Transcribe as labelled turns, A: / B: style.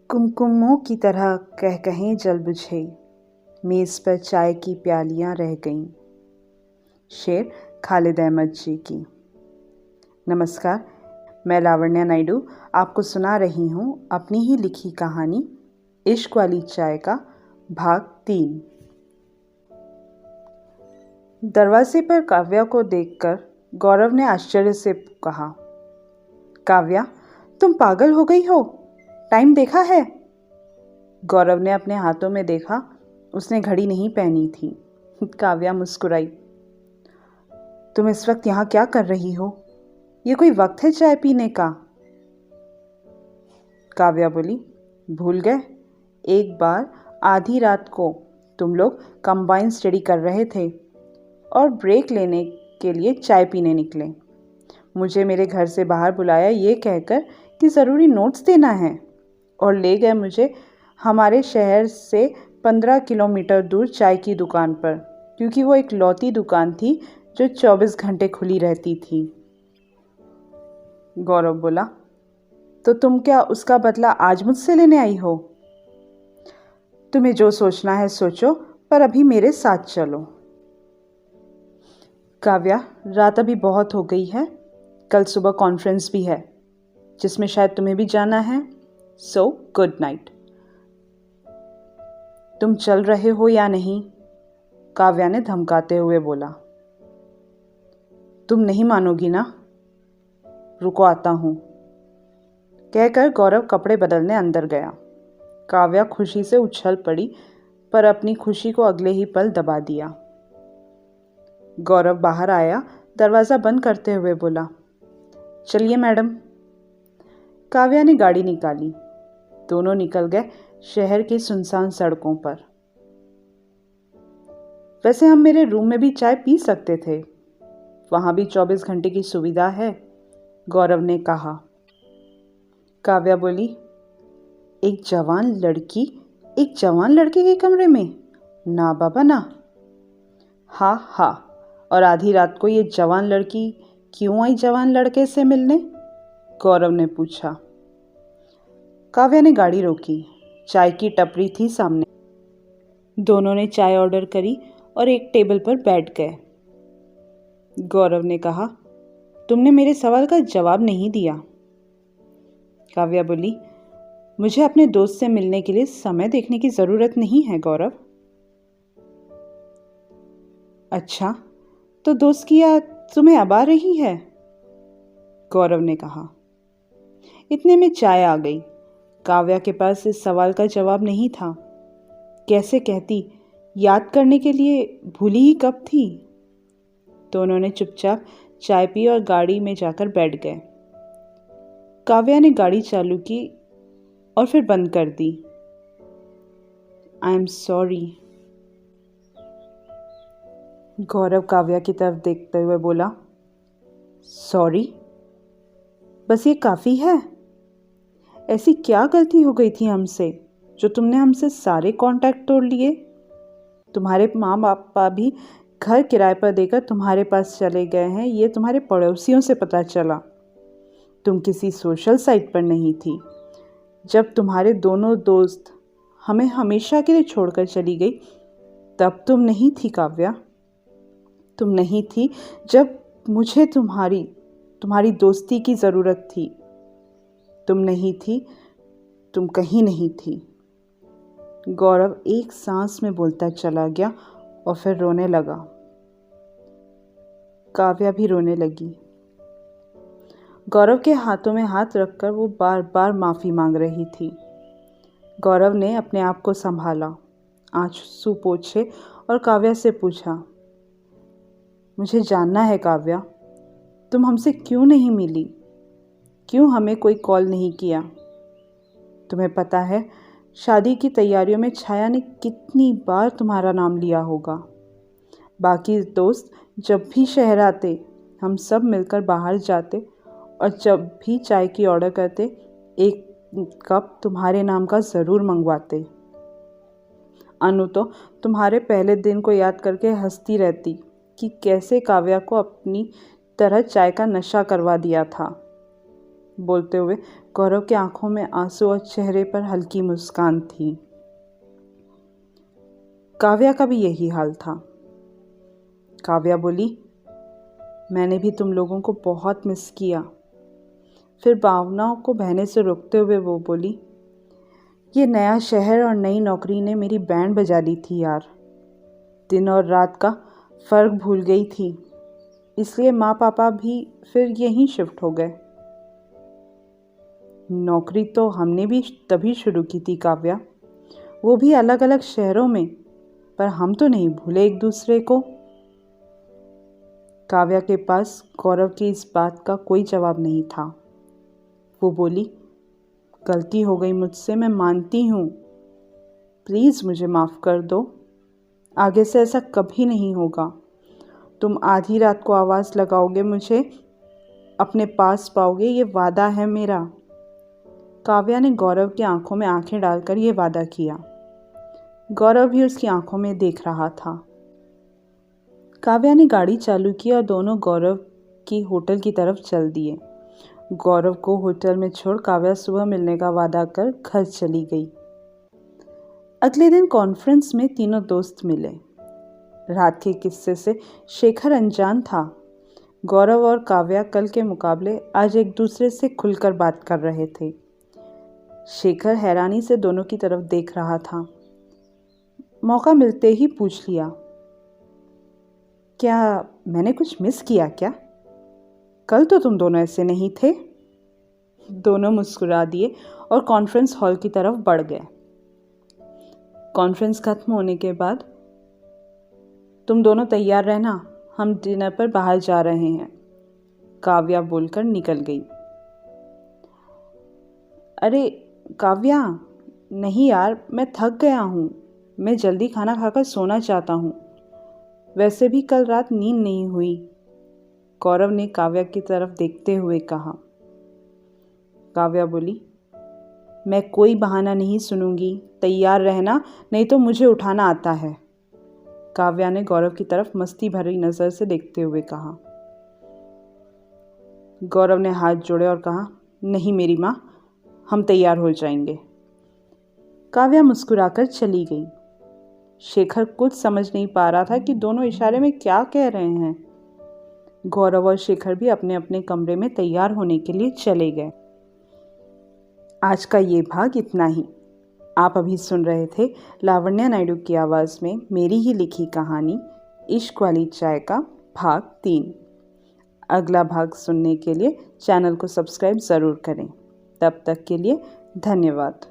A: कुमकुमों की तरह कह कहें जल बुझे, मेज़ पर चाय की प्यालियाँ रह गईं। शेर खालिद अहमद जी की। नमस्कार, मैं लावण्या नायडू आपको सुना रही हूँ अपनी ही लिखी कहानी इश्क वाली चाय का भाग 3। दरवाजे पर काव्या को देखकर गौरव ने आश्चर्य से कहा, काव्या, तुम पागल हो गई हो? टाइम देखा है? गौरव ने अपने हाथों में देखा। उसने घड़ी नहीं पहनी थी। काव्या मुस्कुराई। तुम इस वक्त यहाँ क्या कर रही हो? ये कोई वक्त है चाय पीने का? काव्या बोली, भूल गए? एक बार आधी रात को तुम लोग कंबाइन स्टडी कर रहे थे और ब्रेक लेने के लिए चाय पीने निकले। मुझे मेरे घर से बाहर बुलाया ये कहकर कि ज़रूरी नोट्स देना है, और ले गए मुझे हमारे शहर से 15 किलोमीटर दूर चाय की दुकान पर, क्योंकि वो एक लौती दुकान थी जो 24 घंटे खुली रहती थी। गौरव बोला, तो तुम क्या उसका बदला आज मुझसे लेने आई हो? तुम्हें जो सोचना है सोचो, पर अभी मेरे साथ चलो। काव्या, रात अभी बहुत हो गई है। कल सुबह कॉन्फ्रेंस भी है जिसमें शायद तुम्हें भी जाना है। So good night. तुम चल रहे हो या नहीं? काव्या ने धमकाते हुए बोला। तुम नहीं मानोगी ना? रुको, आता हूं, कहकर गौरव कपड़े बदलने अंदर गया। काव्या खुशी से उछल पड़ी, पर अपनी खुशी को अगले ही पल दबा दिया। गौरव बाहर आया, दरवाज़ा बंद करते हुए बोला, चलिए मैडम। काव्या ने गाड़ी निकाली। दोनों निकल गए शहर की सुनसान सड़कों पर। वैसे हम मेरे रूम में भी चाय पी सकते थे, वहां भी 24 घंटे की सुविधा है, गौरव ने कहा। काव्या बोली, एक जवान लड़के के कमरे में? ना बाबा ना। हाँ, और आधी रात को ये जवान लड़की क्यों आई जवान लड़के से मिलने? गौरव ने पूछा। काव्या ने गाड़ी रोकी। चाय की टपरी थी सामने। दोनों ने चाय ऑर्डर करी और एक टेबल पर बैठ गए। गौरव ने कहा, तुमने मेरे सवाल का जवाब नहीं दिया। काव्या बोली, मुझे अपने दोस्त से मिलने के लिए समय देखने की जरूरत नहीं है गौरव। अच्छा, तो दोस्त की याद तुम्हें अब आ रही है? गौरव ने कहा। इतने में चाय आ गई। काव्या के पास इस सवाल का जवाब नहीं था। कैसे कहती, याद करने के लिए भूली ही कब थी। दोनों ने चुपचाप चाय पी और गाड़ी में जाकर बैठ गए। काव्या ने गाड़ी चालू की और फिर बंद कर दी। I am sorry. Gaurav Kavya की तरफ देखते हुए बोला, सॉरी? बस ये काफ़ी है? ऐसी क्या गलती हो गई थी हमसे जो तुमने हमसे सारे कांटेक्ट तोड़ लिए? तुम्हारे माँ पापा भी घर किराए पर देकर तुम्हारे पास चले गए हैं, ये तुम्हारे पड़ोसियों से पता चला। तुम किसी सोशल साइट पर नहीं थी जब तुम्हारे दोनों दोस्त हमें हमेशा के लिए छोड़कर चली गई, तब तुम नहीं थी काव्या। तुम नहीं थी जब मुझे तुम्हारी दोस्ती की ज़रूरत थी। तुम नहीं थी, तुम कहीं नहीं थी। गौरव एक सांस में बोलता चला गया और फिर रोने लगा। काव्या भी रोने लगी। गौरव के हाथों में हाथ रखकर वो बार बार माफ़ी मांग रही थी। गौरव ने अपने आप को संभाला, आंसू पोंछे और काव्या से पूछा, मुझे जानना है काव्या, तुम हमसे क्यों नहीं मिली? क्यों हमें कोई कॉल नहीं किया? तुम्हें पता है, शादी की तैयारियों में छाया ने कितनी बार तुम्हारा नाम लिया होगा। बाकी दोस्त जब भी शहर आते, हम सब मिलकर बाहर जाते और जब भी चाय की ऑर्डर करते, एक कप तुम्हारे नाम का ज़रूर मंगवाते। अनु तो तुम्हारे पहले दिन को याद करके हंसती रहती कि कैसे काव्या को अपनी तरह चाय का नशा करवा दिया था। बोलते हुए गौरव की आंखों में आंसू और चेहरे पर हल्की मुस्कान थी। काव्या का भी यही हाल था। काव्या बोली, मैंने भी तुम लोगों को बहुत मिस किया। फिर भावनाओं को बहने से रोकते हुए वो बोली, ये नया शहर और नई नौकरी ने मेरी बैंड बजा ली थी यार। दिन और रात का फ़र्क भूल गई थी, इसलिए माँ पापा भी फिर यहीं शिफ्ट हो गए। नौकरी तो हमने भी तभी शुरू की थी काव्या, वो भी अलग अलग शहरों में, पर हम तो नहीं भूले एक दूसरे को। काव्या के पास गौरव की इस बात का कोई जवाब नहीं था। वो बोली, गलती हो गई मुझसे, मैं मानती हूँ। प्लीज़ मुझे माफ़ कर दो। आगे से ऐसा कभी नहीं होगा। तुम आधी रात को आवाज़ लगाओगे, मुझे अपने पास पाओगे, ये वादा है मेरा। काव्या ने गौरव की आंखों में आंखें डालकर ये वादा किया। गौरव भी उसकी आंखों में देख रहा था। काव्या ने गाड़ी चालू की और दोनों गौरव की होटल की तरफ चल दिए। गौरव को होटल में छोड़ काव्या सुबह मिलने का वादा कर घर चली गई। अगले दिन कॉन्फ्रेंस में तीनों दोस्त मिले। रात के किस्से से शेखर अनजान था। गौरव और काव्या कल के मुकाबले आज एक दूसरे से खुलकर बात कर रहे थे। शेखर हैरानी से दोनों की तरफ देख रहा था। मौका मिलते ही पूछ लिया, क्या मैंने कुछ मिस किया क्या? कल तो तुम दोनों ऐसे नहीं थे। दोनों मुस्कुरा दिए और कॉन्फ्रेंस हॉल की तरफ बढ़ गए। कॉन्फ्रेंस खत्म होने के बाद, तुम दोनों तैयार रहना, हम डिनर पर बाहर जा रहे हैं, काव्या बोलकर निकल गई। अरे काव्या, नहीं यार, मैं थक गया हूँ, मैं जल्दी खाना खाकर सोना चाहता हूँ। वैसे भी कल रात नींद नहीं हुई, गौरव ने काव्या की तरफ देखते हुए कहा। काव्या बोली, मैं कोई बहाना नहीं सुनूंगी, तैयार रहना, नहीं तो मुझे उठाना आता है, काव्या ने गौरव की तरफ मस्ती भरी नज़र से देखते हुए कहा। गौरव ने हाथ जोड़े और कहा, नहीं मेरी माँ, हम तैयार हो जाएंगे। काव्या मुस्कुराकर चली गई। शेखर कुछ समझ नहीं पा रहा था कि दोनों इशारे में क्या कह रहे हैं। गौरव और शेखर भी अपने अपने कमरे में तैयार होने के लिए चले गए। आज का ये भाग इतना ही। आप अभी सुन रहे थे लावण्या नायडू की आवाज़ में मेरी ही लिखी कहानी इश्क वाली चाय का भाग 3। अगला भाग सुनने के लिए चैनल को सब्सक्राइब ज़रूर करें। तब तक के लिए धन्यवाद।